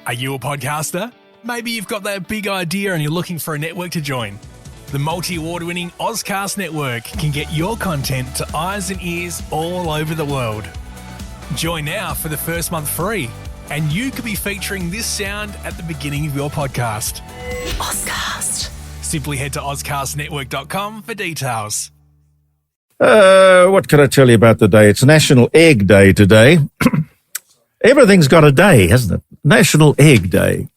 Are you a podcaster? Maybe you've got that big idea and you're looking for a network to join. The multi-award-winning Ozcast network can get your content to eyes and ears all over the world. Join now for the first month free, and you could be featuring this sound at the beginning of your podcast. Ozcast. Simply head to ozcastnetwork.com for details. What can I tell you about the day? It's National Egg Day today. Everything's got a day, hasn't it? National Egg Day.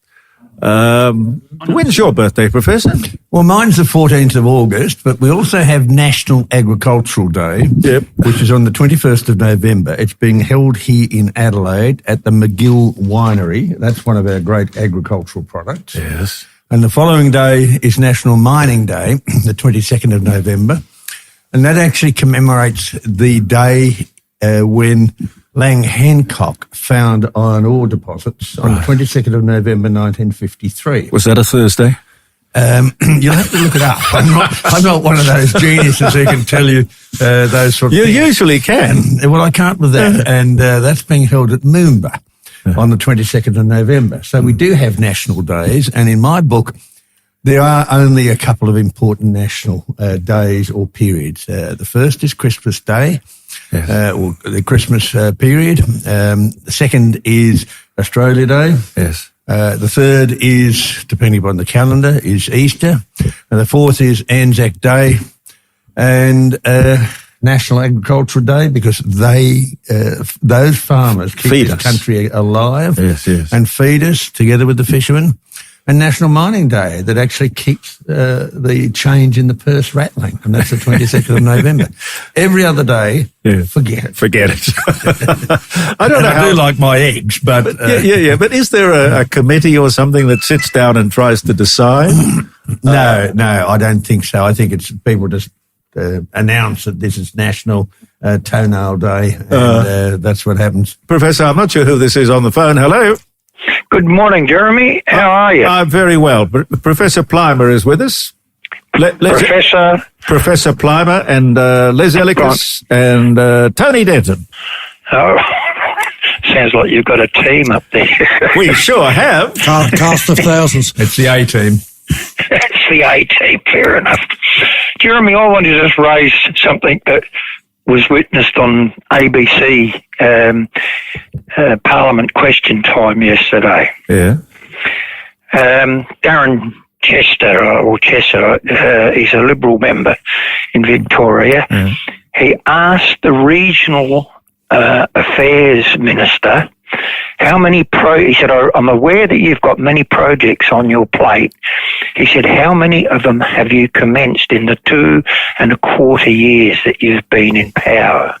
When's your birthday, Professor? Well, mine's the 14th of August, but we also have National Agricultural Day, which is on the 21st of November. It's being held here in Adelaide at the McGill Winery. That's one of our great agricultural products. Yes. And the following day is National Mining Day, the 22nd of November. And that actually commemorates the day when Lang Hancock found iron ore deposits on the 22nd of November 1953. Was that a Thursday? You'll have to look it up. I'm not one of those geniuses who can tell you those sort of things. You usually can. Well, I can't with that. And that's being held at Moomba on the 22nd of November. So we do have national days. And in my book, there are only a couple of important national days or periods. The first is Christmas Day. Yes. Or the Christmas period. The second is Australia Day. Yes. The third is, depending upon the calendar, is Easter. And the fourth is Anzac Day. And National Agricultural Day, because those farmers keep the country alive and feed us together with the fishermen. And National Mining Day, that actually keeps the change in the purse rattling, and that's the 22nd of November. Every other day, forget it. Forget it. I don't know. I do like my eggs, but But is there a committee or something that sits down and tries to decide? No, I don't think so. I think it's people just announce that this is National Toenail Day, and that's what happens. Professor, I'm not sure who this is on the phone. Hello. Good morning, Jeremy. How are you? I'm very well. Professor Plimer is with us. Professor Plimer and Les Elekes and Tony Denton. Oh, sounds like you've got a team up there. We sure have. Cast of thousands. It's the A-team. It's the A-team, fair enough. Jeremy, I wanted to just raise something that was witnessed on ABC Parliament Question Time yesterday. Yeah. Darren Chester, he's a Liberal member in Victoria. Yeah. He asked the Regional Affairs Minister how many he said, I'm aware that you've got many projects on your plate. He said, how many of them have you commenced in the 2.25 years that you've been in power?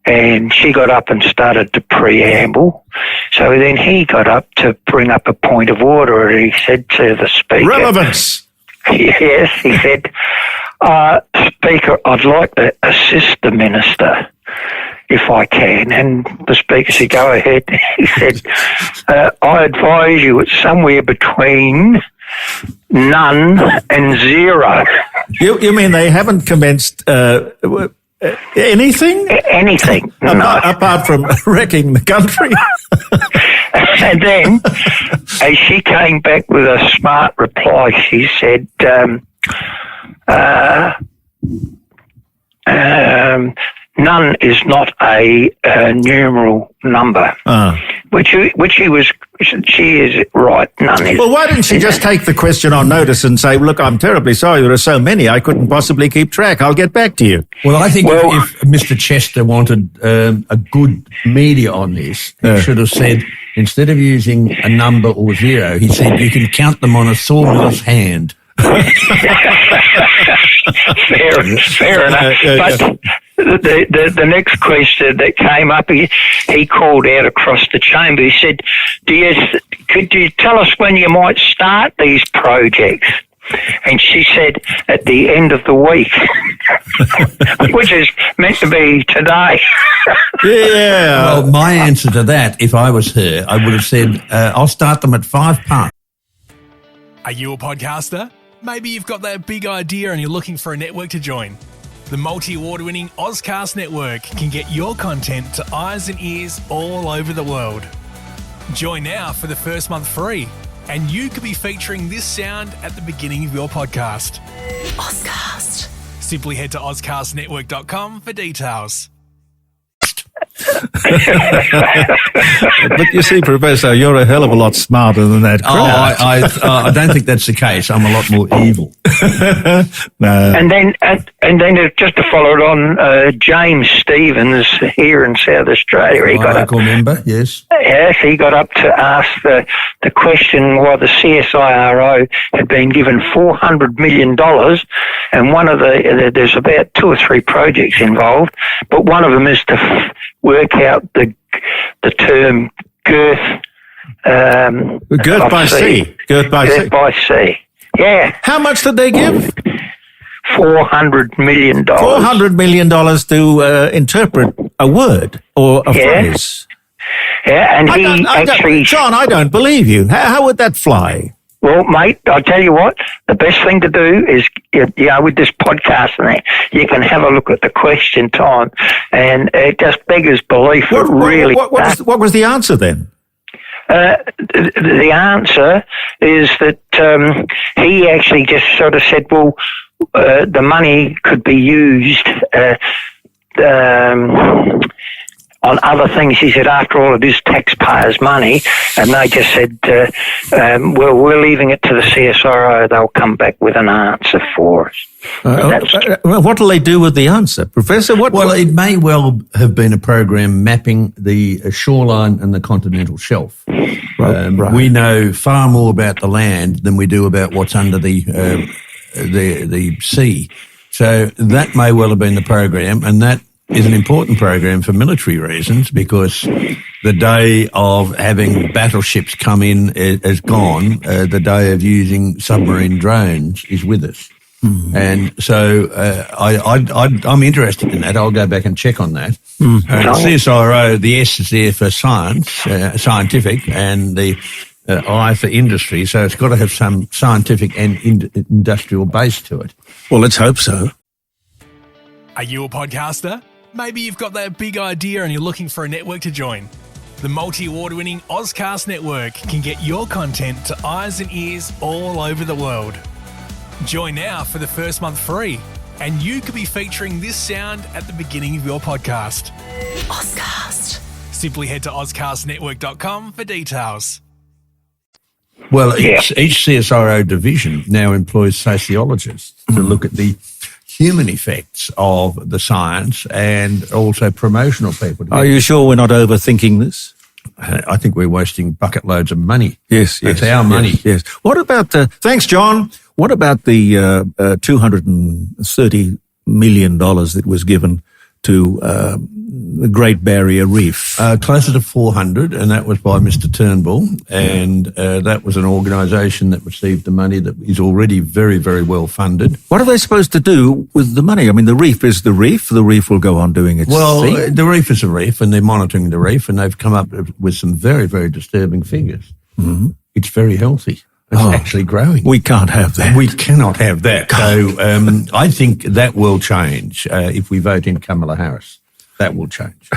And she got up and started to preamble. So then he got up to bring up a point of order, and he said to the Speaker... Relevance! Yes, he said, Speaker, I'd like to assist the Minister if I can. And the Speaker said, go ahead. He said, I advise you it's somewhere between none and zero. You mean they haven't commenced anything? Anything, no. Apart from wrecking the country? And then, as she came back with a smart reply, she said, none is not a numeral number, she is right. None is. Well, why didn't she just take the question on notice and say, look, I'm terribly sorry, there are so many, I couldn't possibly keep track. I'll get back to you. Well, I think if Mr. Chester wanted a good media on this, he should have said, instead of using a number or zero, he said, you can count them on a sawmiller's hand. Fair enough. But the next question that came up, he called out across the chamber. He said, could you tell us when you might start these projects? And she said, at the end of the week, which is meant to be today. Yeah. Well, my answer to that, if I was her, I would have said, I'll start them at 5 parts. Are you a podcaster? Maybe you've got that big idea and you're looking for a network to join. The multi-award-winning Ozcast network can get your content to eyes and ears all over the world. Join now for the first month free, and you could be featuring this sound at the beginning of your podcast. Ozcast. Simply head to ozcastnetwork.com for details. But you see, Professor, you're a hell of a lot smarter than that crowd. I don't think that's the case. I'm a lot more evil. No. And then just to follow it on, James Stevens here in South Australia, he got up. Member, yes. Yes, he got up to ask the question why the CSIRO had been given $400 million, and one of there's about 2 or 3 projects involved, but one of them is to work out the term girth. Girth by sea. Girth by sea. Yeah. How much did they give? $400 million. $400 million to interpret a word or a phrase. Yeah, and John, I don't believe you. How would that fly? Well, mate, I'll tell you what, the best thing to do is, with this podcast and that, you can have a look at the question time, and it just beggars belief. What was the answer then? The answer is that he actually just sort of said, well, the money could be used on other things. He said, after all, it is taxpayers' money, and they just said, well, we're leaving it to the CSIRO. They'll come back with an answer for us. What will they do with the answer, Professor? It may well have been a program mapping the shoreline and the continental shelf. Right. We know far more about the land than we do about what's under the sea. So that may well have been the program, and that is an important program for military reasons, because the day of having battleships come in is gone. The day of using submarine drones is with us. Mm-hmm. And so I'm interested in that. I'll go back and check on that. Mm-hmm. CSIRO, the S is there for science, scientific, and the I for industry. So it's got to have some scientific and industrial base to it. Well, let's hope so. Are you a podcaster? Maybe you've got that big idea and you're looking for a network to join. The multi-award-winning Ozcast network can get your content to eyes and ears all over the world. Join now for the first month free, and you could be featuring this sound at the beginning of your podcast. Ozcast. Simply head to ozcastnetwork.com for details. Well, each CSIRO division now employs sociologists to look at the human effects of the science, and also promotional people. Are you sure we're not overthinking this? I think we're wasting bucket loads of money. Yes. It's our money. Yes. What about thanks, John. What about the $230 million that was given to the Great Barrier Reef? Closer to 400, and that was by Mr. Turnbull, and that was an organisation that received the money that is already very, very well funded. What are they supposed to do with the money? I mean, the reef is the reef. The reef will go on doing its thing. Well, the reef is a reef, and they're monitoring the reef, and they've come up with some very, very disturbing figures. Mm-hmm. It's very healthy. It's actually growing. We can't have that. We cannot have that. So I think that will change if we vote in Kamala Harris. That will change.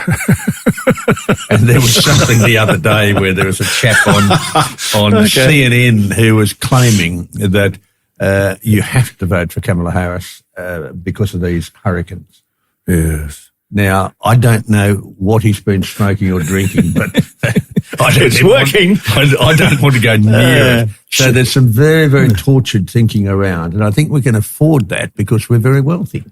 And there was something the other day where there was a chap on CNN who was claiming that you have to vote for Kamala Harris because of these hurricanes. Yes. Now, I don't know what he's been smoking or drinking, but it's working. I don't want to go near it. So there's some very, very tortured thinking around, and I think we can afford that because we're very wealthy.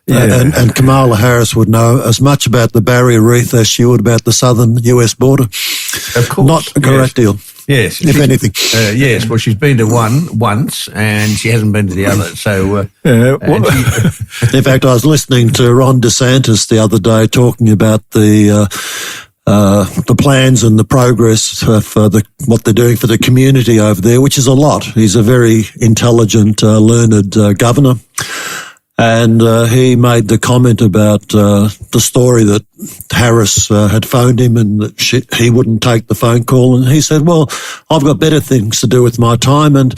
Yeah. And Kamala Harris would know as much about the Barrier Reef as she would about the southern US border. Of course. Not a great deal. Yes. If anything. Yes. Well, she's been to one once and she hasn't been to the other. So, in fact, I was listening to Ron DeSantis the other day talking about the plans and the progress for what they're doing for the community over there, which is a lot. He's a very intelligent, learned governor. And he made the comment about the story that Harris had phoned him and that he wouldn't take the phone call. And he said, well, I've got better things to do with my time. And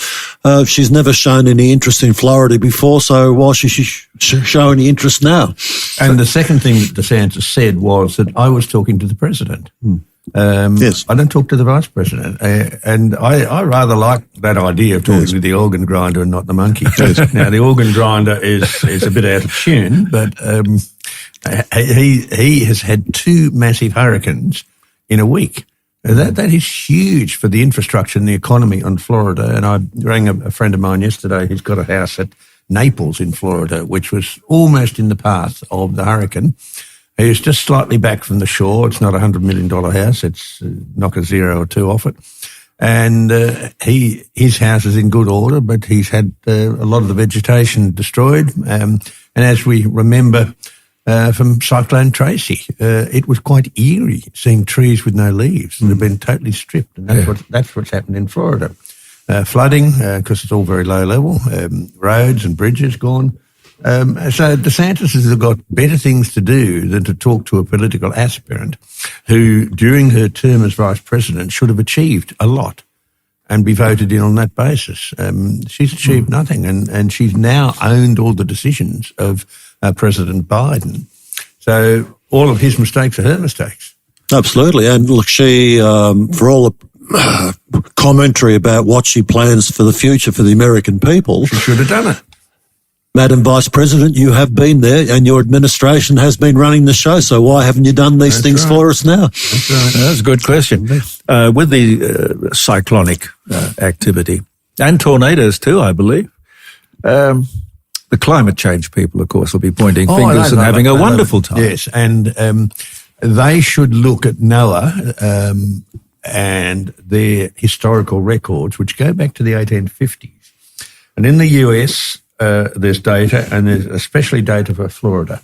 she's never shown any interest in Florida before, so why should she show any interest now? And the second thing that DeSantis said was that I was talking to the president. Yes. I don't talk to the Vice President. And I rather like that idea of talking to the organ grinder and not the monkey. Now, the organ grinder is a bit out of tune, but he has had 2 massive hurricanes in a week. That is huge for the infrastructure and the economy on Florida. And I rang a friend of mine yesterday who's got a house at Naples in Florida, which was almost in the path of the hurricane. He's just slightly back from the shore. It's not a $100 million house. It's knock a 0 or 2 off it. And his house is in good order, but he's had a lot of the vegetation destroyed. And as we remember from Cyclone Tracy, it was quite eerie seeing trees with no leaves that have been totally stripped. And that's what's happened in Florida. Flooding, because it's all very low level, roads and bridges gone. So DeSantis has got better things to do than to talk to a political aspirant who, during her term as vice president, should have achieved a lot and be voted in on that basis. She's achieved nothing, and she's now owned all the decisions of President Biden. So all of his mistakes are her mistakes. Absolutely. And look, she, for all the commentary about what she plans for the future for the American people, She should have done it. Madam Vice President, you have been there and your administration has been running the show. So why haven't you done these things for us now? That's right. That's a good question. With the cyclonic activity and tornadoes too, I believe, the climate change people, of course, will be pointing fingers and having a wonderful time. Yes, and they should look at NOAA and their historical records, which go back to the 1850s. And in the US, there's data, and there's especially data for Florida.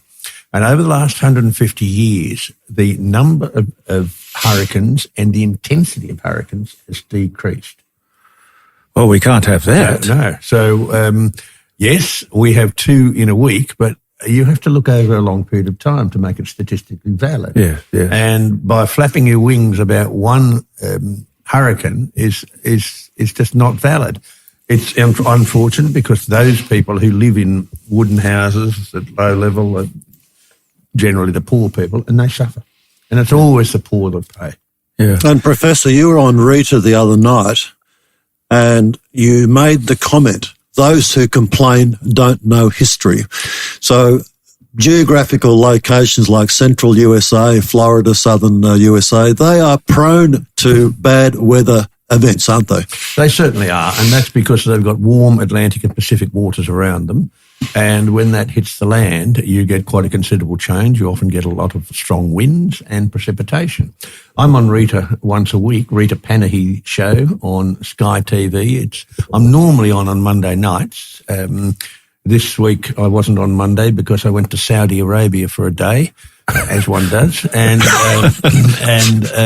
And over the last 150 years, the number of hurricanes and the intensity of hurricanes has decreased. Well, we can't have that. No. So, yes, we have 2 in a week, but you have to look over a long period of time to make it statistically valid. Yeah. And by flapping your wings about one hurricane is just not valid. It's unfortunate because those people who live in wooden houses at low level are generally the poor people, and they suffer. And it's always the poor that pay. Yeah. And Professor, you were on Rita the other night and you made the comment, those who complain don't know history. So geographical locations like central USA, Florida, southern USA, they are prone to bad weather events, aren't they? They certainly are, and that's because they've got warm Atlantic and Pacific waters around them. And when that hits the land, you get quite a considerable change. You often get a lot of strong winds and precipitation. I'm on Rita once a week, Rita Panahi show on Sky TV. I'm normally on Monday nights. This week I wasn't on Monday because I went to Saudi Arabia for a day, as one does. And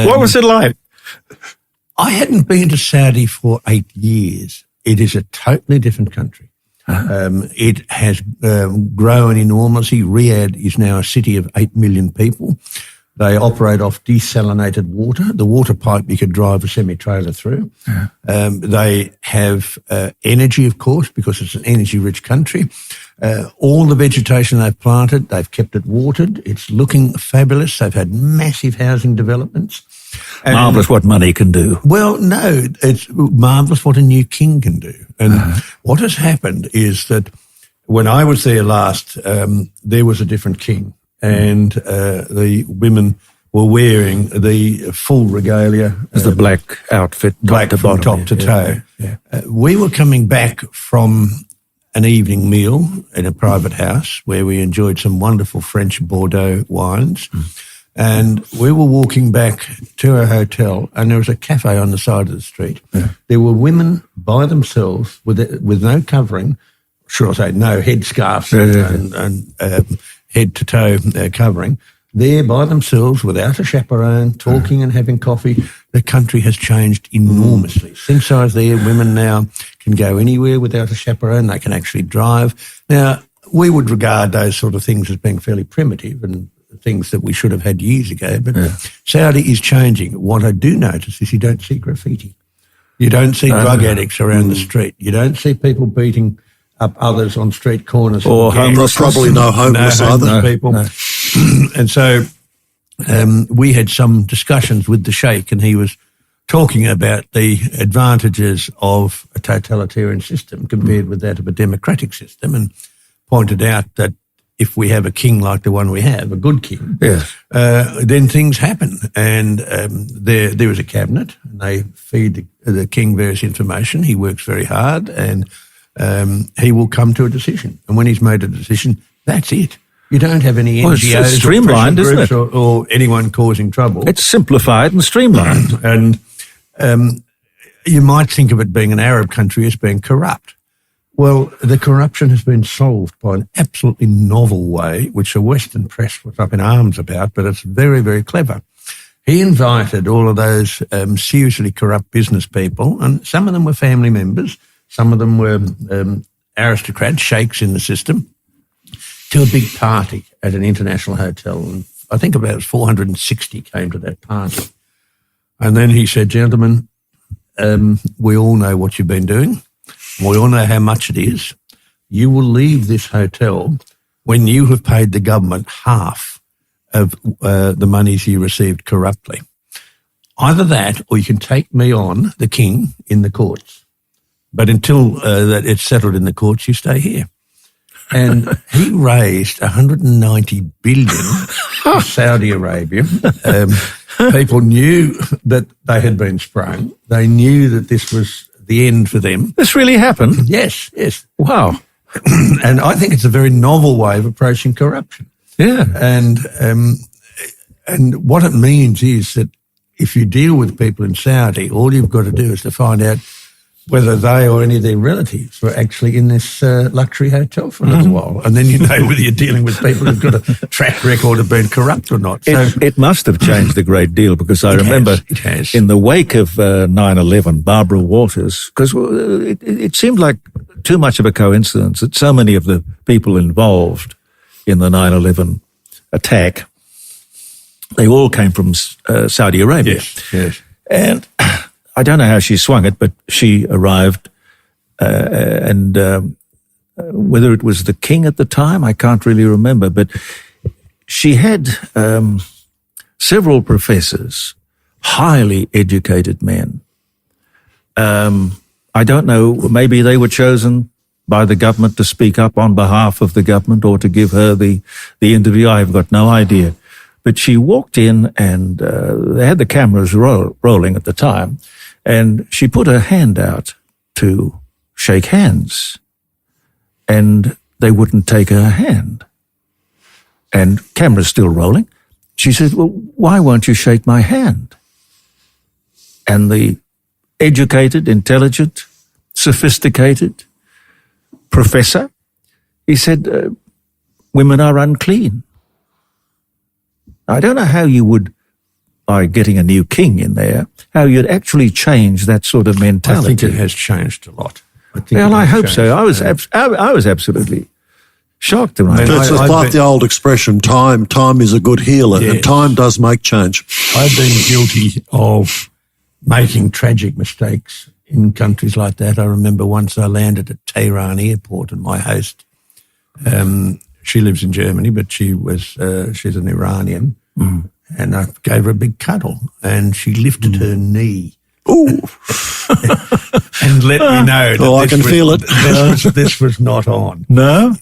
What was it like? I hadn't been to Saudi for 8 years. It is a totally different country. It has grown enormously. Riyadh is now a city of 8 million people. They operate off desalinated water, the water pipe you could drive a semi-trailer through. They have energy, of course, because it's an energy-rich country. All the vegetation they've planted, they've kept it watered. It's looking fabulous. They've had massive housing developments. And Marvellous what money can do. Well, no, it's marvellous what a new king can do. And what has happened is that when I was there last, there was a different king, and the women were wearing the full regalia. The black outfit, black from top to toe. We were coming back from an evening meal in a private house where we enjoyed some wonderful French Bordeaux wines. And we were walking back to our hotel, and there was a cafe on the side of the street. There were women by themselves with no covering, should I say, no headscarves and head-to-toe covering, there by themselves without a chaperone, talking and having coffee. The country has changed enormously. Since I was there, women now can go anywhere without a chaperone. They can actually drive. Now, we would regard those sort of things as being fairly primitive and things that we should have had years ago, but Saudi is changing. What I do notice is you don't see graffiti. You don't see drug addicts around the street. You don't see people beating up others on street corners. Or homeless. Probably no homeless either. People. No. And so we had some discussions with the Sheikh, and he was talking about the advantages of a totalitarian system compared with that of a democratic system, and pointed out that if we have a king like the one we have, a good king, then things happen. And there is a cabinet, and they feed the king various information. He works very hard, and he will come to a decision. And when he's made a decision, that's it. You don't have any NGOs it's streamlined, or, isn't it? or anyone causing trouble. It's simplified and streamlined. And you might think of it being an Arab country as being corrupt. Well, the corruption has been solved by an absolutely novel way, which the Western press was up in arms about, but it's very, very clever. He invited all of those seriously corrupt business people, and some of them were family members, some of them were aristocrats, sheikhs in the system, to a big party at an international hotel. And I think about 460 came to that party. And then he said, gentlemen, we all know what you've been doing. We all know how much it is. You will leave this hotel when you have paid the government half of the monies you received corruptly. Either that, or you can take me on, the king, in the courts. But until that it's settled in the courts, you stay here. And he raised $190 billion for Saudi Arabia. People knew that they had been sprung. They knew that this was the end for them. This really happened? Yes. Wow. And I think it's a very novel way of approaching corruption. Yeah. And what it means is that if you deal with people in Saudi, all you've got to do is to find out whether they or any of their relatives were actually in this luxury hotel for a little while. And then you know whether you're dealing with people who've got a track record of being corrupt or not. So It must have changed a great deal, because I remember in the wake of 9/11, Barbara Walters, because it seemed like too much of a coincidence that so many of the people involved in the 9/11 attack, they all came from Saudi Arabia. Yes. And I don't know how she swung it, but she arrived, and whether it was the king at the time, I can't really remember, but she had several professors, highly educated men. I don't know, maybe they were chosen by the government to speak up on behalf of the government or to give her the interview. I've got no idea. But she walked in, and they had the cameras rolling at the time, and she put her hand out to shake hands, and they wouldn't take her hand. And camera's still rolling. She said, well, why won't you shake my hand? And the educated, intelligent, sophisticated professor, he said, women are unclean. I don't know how you would, by getting a new king in there, how you'd actually change that sort of mentality. I think it has changed a lot. I hope so. I was absolutely shocked. It's like the old expression, time is a good healer, and time does make change. I've been guilty of making tragic mistakes in countries like that. I remember once I landed at Tehran airport, and my host, she lives in Germany, but she's an Iranian, and I gave her a big cuddle, and she lifted her knee. Ooh. And let me know that I can feel it. This was not on. No?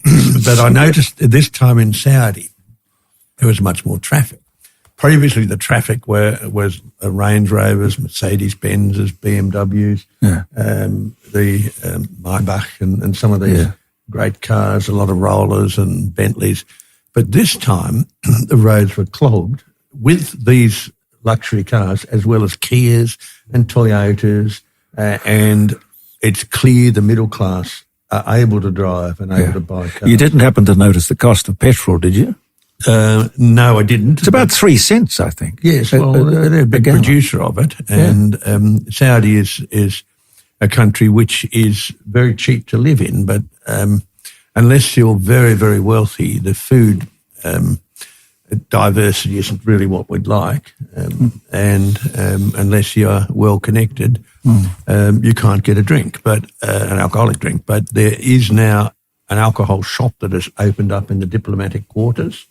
But I noticed this time in Saudi, there was much more traffic. Previously, the traffic was Range Rovers, Mercedes-Benzes, BMWs, the Maybach and some of these great cars, a lot of rollers and Bentleys. But this time, the roads were clogged with these luxury cars, as well as Kias and Toyotas, and it's clear the middle class are able to drive and able to buy cars. You didn't happen to notice the cost of petrol, did you? No, I didn't. It's about 3 cents, I think. Yes, well, they're a big producer of it, and Saudi is a country which is very cheap to live in, but unless you're very, very wealthy, the food diversity isn't really what we'd like, and unless you're well connected, you can't get a drink, but an alcoholic drink. But there is now an alcohol shop that has opened up in the diplomatic quarters,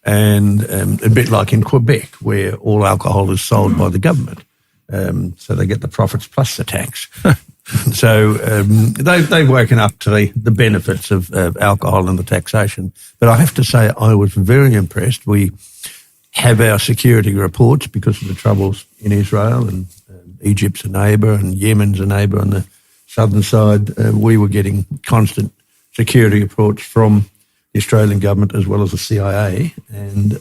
and a bit like in Quebec, where all alcohol is sold by the government. So they get the profits plus the tax. So they've woken up to the benefits of alcohol and the taxation. But I have to say I was very impressed. We have our security reports because of the troubles in Israel, and Egypt's a neighbour and Yemen's a neighbour on the southern side. We were getting constant security reports from the Australian government as well as the CIA, and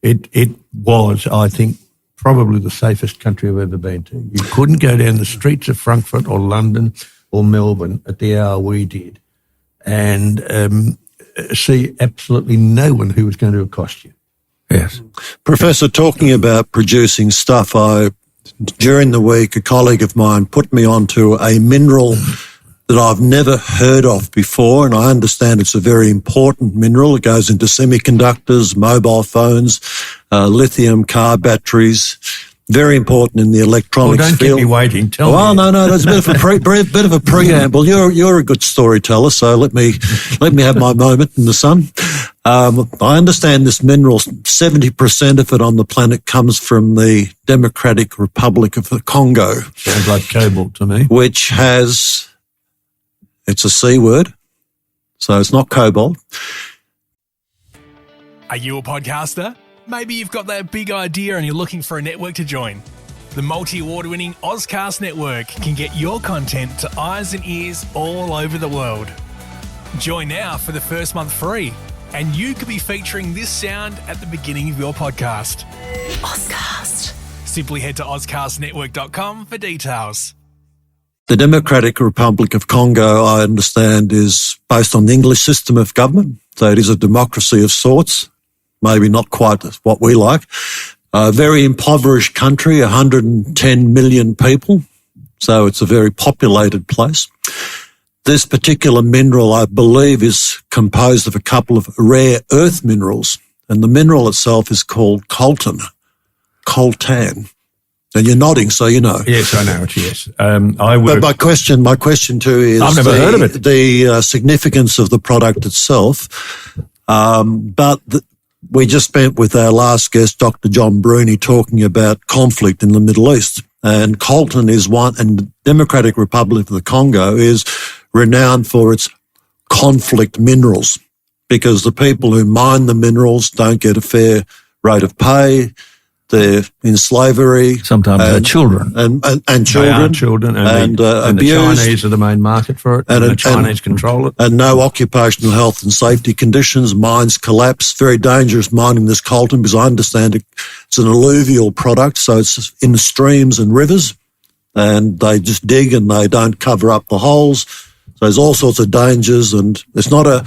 it was, I think, probably the safest country I've ever been to. You couldn't go down the streets of Frankfurt or London or Melbourne at the hour we did and see absolutely no one who was going to accost you. Yes. Professor, talking about producing stuff, during the week, a colleague of mine put me onto a mineral that I've never heard of before, and I understand it's a very important mineral. It goes into semiconductors, mobile phones, lithium car batteries. Very important in the electronics don't field. Keep me waiting. Tell me. Oh, no, there's a bit of a preamble. You're a good storyteller, so let me have my moment in the sun. I understand this mineral, 70% of it on the planet comes from the Democratic Republic of the Congo. Sounds like cobalt to me. Which has, it's a C word, so it's not cobalt. Are you a podcaster? Maybe you've got that big idea and you're looking for a network to join. The multi-award-winning Ozcast network can get your content to eyes and ears all over the world. Join now for the first month free, and you could be featuring this sound at the beginning of your podcast. Ozcast. Simply head to ozcastnetwork.com for details. The Democratic Republic of Congo, I understand, is based on the English system of government, so it is a democracy of sorts. Maybe not quite what we like. A very impoverished country, 110 million people, so it's a very populated place. This particular mineral, I believe, is composed of a couple of rare earth minerals, and the mineral itself is called coltan. And you're nodding, so you know. Yes, I know it, yes. But my question too is I've never heard of it. The significance of the product itself. We just spent with our last guest, Dr. John Bruni, talking about conflict in the Middle East. And coltan is one, and the Democratic Republic of the Congo is renowned for its conflict minerals, because the people who mine the minerals don't get a fair rate of pay. They're in slavery. Sometimes they're children. And children. They are children. And abused. The Chinese are the main market for it. And the Chinese control it. And no occupational health and safety conditions. Mines collapse. Very dangerous mining this coltan, because I understand it's an alluvial product, so it's in the streams and rivers. And they just dig and they don't cover up the holes. So there's all sorts of dangers, and it's not a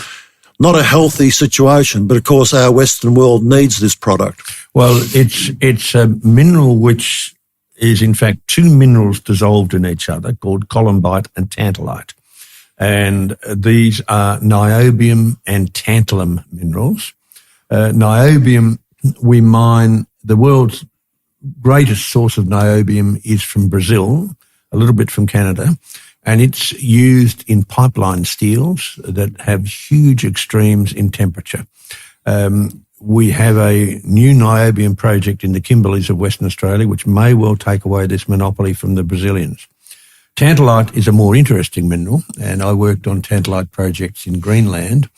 healthy situation. But of course, our Western world needs this product. Well, it's a mineral which is in fact two minerals dissolved in each other called columbite and tantalite. And these are niobium and tantalum minerals. Niobium, we mine, the world's greatest source of niobium is from Brazil, a little bit from Canada, and it's used in pipeline steels that have huge extremes in temperature. We have a new niobium project in the Kimberleys of Western Australia, which may well take away this monopoly from the Brazilians. Tantalite is a more interesting mineral, and I worked on tantalite projects in Greenland,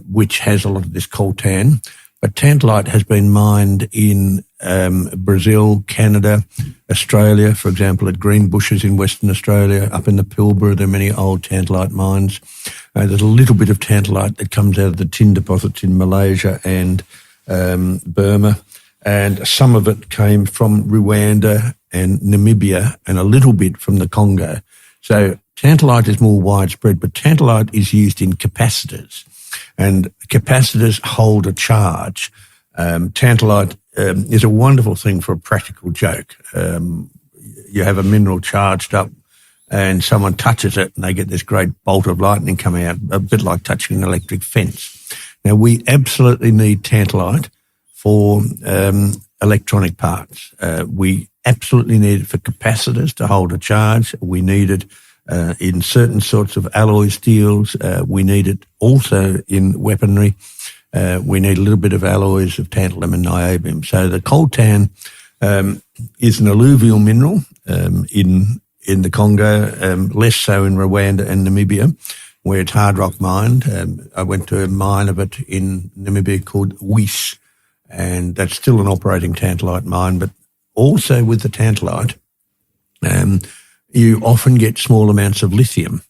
which has a lot of this coltan. But tantalite has been mined in Brazil, Canada, Australia, for example, at Greenbushes in Western Australia, up in the Pilbara, there are many old tantalite mines. There's a little bit of tantalite that comes out of the tin deposits in Malaysia and Burma, and some of it came from Rwanda and Namibia, and a little bit from the Congo. So tantalite is more widespread, but tantalite is used in capacitors, and capacitors hold a charge. Tantalite is a wonderful thing for a practical joke. You have a mineral charged up, and someone touches it and they get this great bolt of lightning coming out, a bit like touching an electric fence. Now, we absolutely need tantalite for electronic parts. We absolutely need it for capacitors to hold a charge. We need it in certain sorts of alloy steels. We need it also in weaponry. we need a little bit of alloys of tantalum and niobium. So the coltan is an alluvial mineral in the Congo, less so in Rwanda and Namibia, where it's hard rock mined. I went to a mine of it in Namibia called Weiss, and that's still an operating tantalite mine. But also with the tantalite, you often get small amounts of lithium.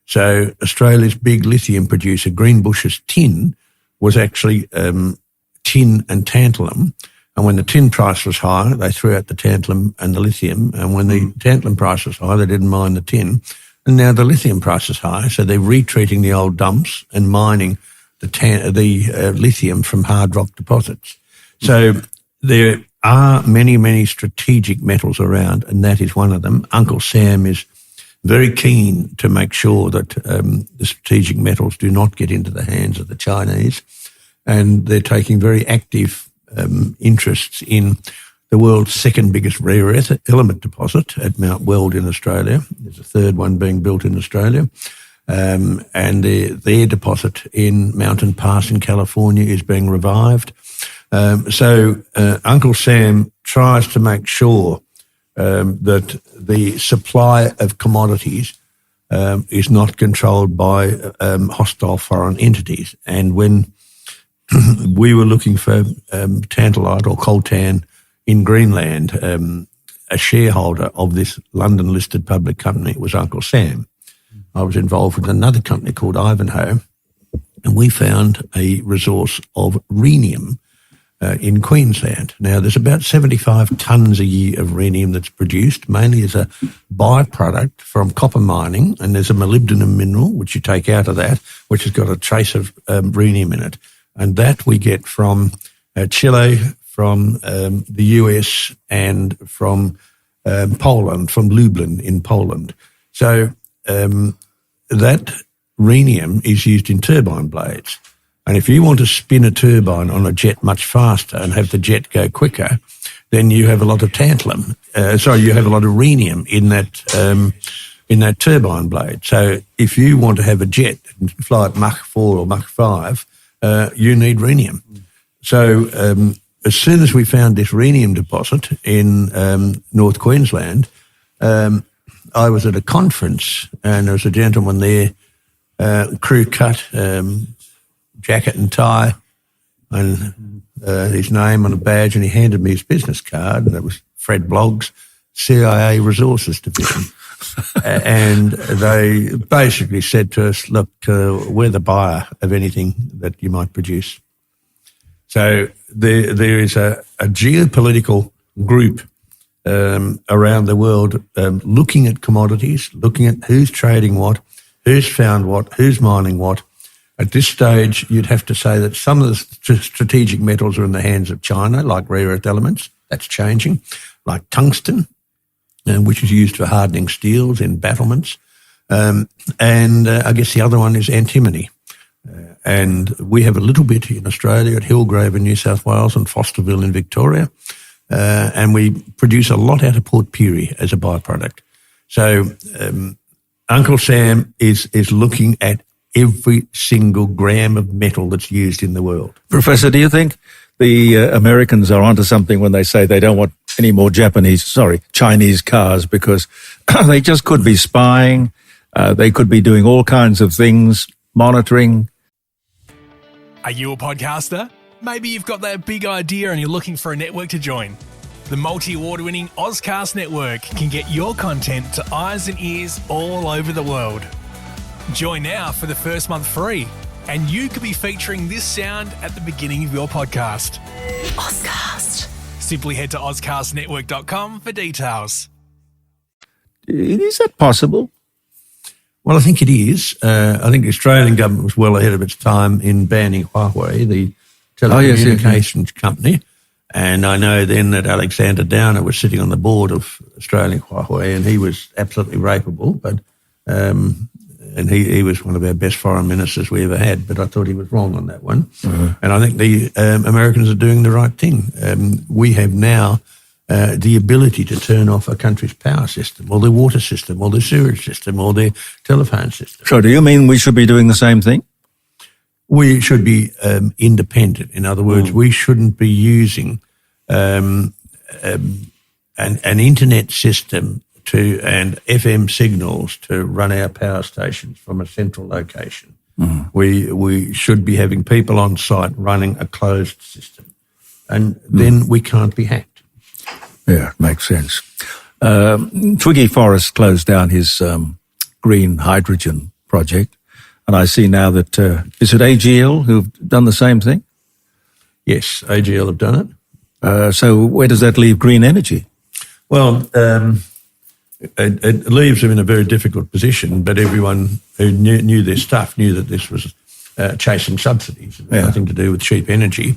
So Australia's big lithium producer, Greenbushes Tin, was actually tin and tantalum. And when the tin price was high, they threw out the tantalum and the lithium. And when the tantalum price was high, they didn't mine the tin. And now the lithium price is high, so they're retreating the old dumps and mining the lithium from hard rock deposits. So there are many, many strategic metals around, and that is one of them. Uncle Sam is very keen to make sure that the strategic metals do not get into the hands of the Chinese, and they're taking very active interests in the world's second biggest rare earth element deposit at Mount Weld in Australia. There's a third one being built in Australia. And their deposit in Mountain Pass in California is being revived. So Uncle Sam tries to make sure that the supply of commodities is not controlled by hostile foreign entities. And when we were looking for tantalite or coltan in Greenland, a shareholder of this London-listed public company was Uncle Sam. I was involved with another company called Ivanhoe, and we found a resource of rhenium in Queensland. Now, there's about 75 tonnes a year of rhenium that's produced, mainly as a byproduct from copper mining, and there's a molybdenum mineral, which you take out of that, which has got a trace of rhenium in it. And that we get from Chile, from the US, and from Poland, from Lublin in Poland. So that rhenium is used in turbine blades. And if you want to spin a turbine on a jet much faster and have the jet go quicker, then you have a lot of tantalum. You have a lot of rhenium in that turbine blade. So if you want to have a jet and fly at Mach 4 or Mach 5, you need rhenium. So as soon as we found this rhenium deposit in North Queensland, I was at a conference and there was a gentleman there, crew cut, jacket and tie, and his name on a badge, and he handed me his business card, and it was Fred Blogg's CIA Resources Division. And they basically said to us, look, we're the buyer of anything that you might produce. So there is a geopolitical group around the world looking at commodities, looking at who's trading what, who's found what, who's mining what. At this stage, you'd have to say that some of the strategic metals are in the hands of China, like rare earth elements. That's changing. Like tungsten, which is used for hardening steels in battlements. And I guess the other one is antimony. And we have a little bit in Australia at Hillgrove in New South Wales and Fosterville in Victoria. And we produce a lot out of Port Pirie as a byproduct. So Uncle Sam is looking at every single gram of metal that's used in the world. Professor, do you think the Americans are onto something when they say they don't want any more Chinese cars, because they just could be spying, they could be doing all kinds of things, monitoring? Are you a podcaster? Maybe you've got that big idea and you're looking for a network to join. The multi-award-winning Ozcast network can get your content to eyes and ears all over the world. Join now for the first month free, and you could be featuring this sound at the beginning of your podcast. Ozcast. Simply head to ozcastnetwork.com for details. Is that possible? Well, I think it is. I think the Australian government was well ahead of its time in banning Huawei, the telecommunications company. And I know then that Alexander Downer was sitting on the board of Australian Huawei, and he was absolutely rapeable, but and he was one of our best foreign ministers we ever had, but I thought he was wrong on that one. Mm-hmm. And I think the Americans are doing the right thing. We have now the ability to turn off a country's power system or their water system or their sewage system or their telephone system. So do you mean we should be doing the same thing? We should be independent. In other words, we shouldn't be using an internet system and FM signals to run our power stations from a central location. We should be having people on site running a closed system, and then we can't be hacked. Yeah, makes sense. Twiggy Forrest closed down his green hydrogen project, and I see now that, is it AGL who've done the same thing? Yes, AGL have done it. So where does that leave green energy? Well, it leaves them in a very difficult position, but everyone who knew their stuff knew that this was chasing subsidies. It had nothing to do with cheap energy.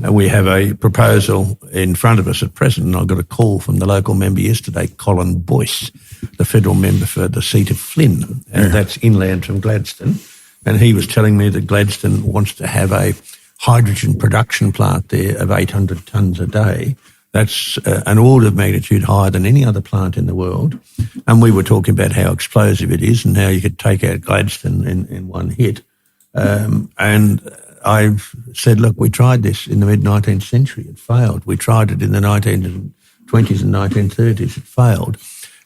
We have a proposal in front of us at present, and I got a call from the local member yesterday, Colin Boyce, the federal member for the seat of Flynn, and that's inland from Gladstone. And he was telling me that Gladstone wants to have a hydrogen production plant there of 800 tonnes a day. That's an order of magnitude higher than any other plant in the world. And we were talking about how explosive it is and how you could take out Gladstone in one hit. And I said, look, we tried this in the mid-19th century. It failed. We tried it in the 1920s and 1930s. It failed.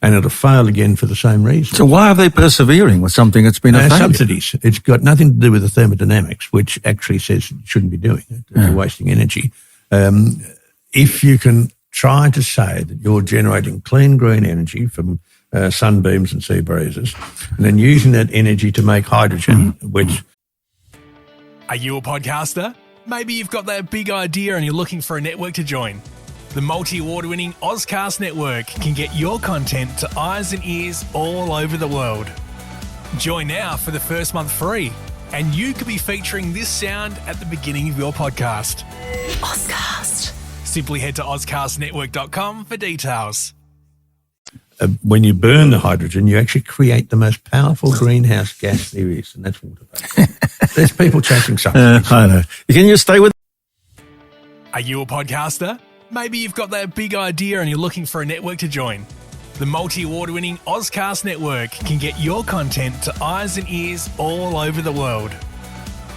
And it'll fail again for the same reason. So why are they persevering with something that's been a failure? Subsidies. It's got nothing to do with the thermodynamics, which actually says you shouldn't be doing it. You're wasting energy. If you can try to say that you're generating clean green energy from sunbeams and sea breezes, and then using that energy to make hydrogen, which... Are you a podcaster? Maybe you've got that big idea and you're looking for a network to join. The multi-award-winning Ozcast network can get your content to eyes and ears all over the world. Join now for the first month free, and you could be featuring this sound at the beginning of your podcast. Ozcast. Simply head to ozcastnetwork.com for details. When you burn the hydrogen, you actually create the most powerful greenhouse gas there is, and that's water vapor. There's people chasing subsidies. I know. Can you stay with... Are you a podcaster? Maybe you've got that big idea and you're looking for a network to join. The multi-award-winning Ozcast network can get your content to eyes and ears all over the world.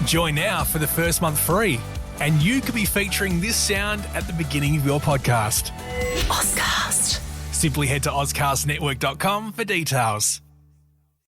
Join now for the first month free, and you could be featuring this sound at the beginning of your podcast. Ozcast. Simply head to ozcastnetwork.com for details.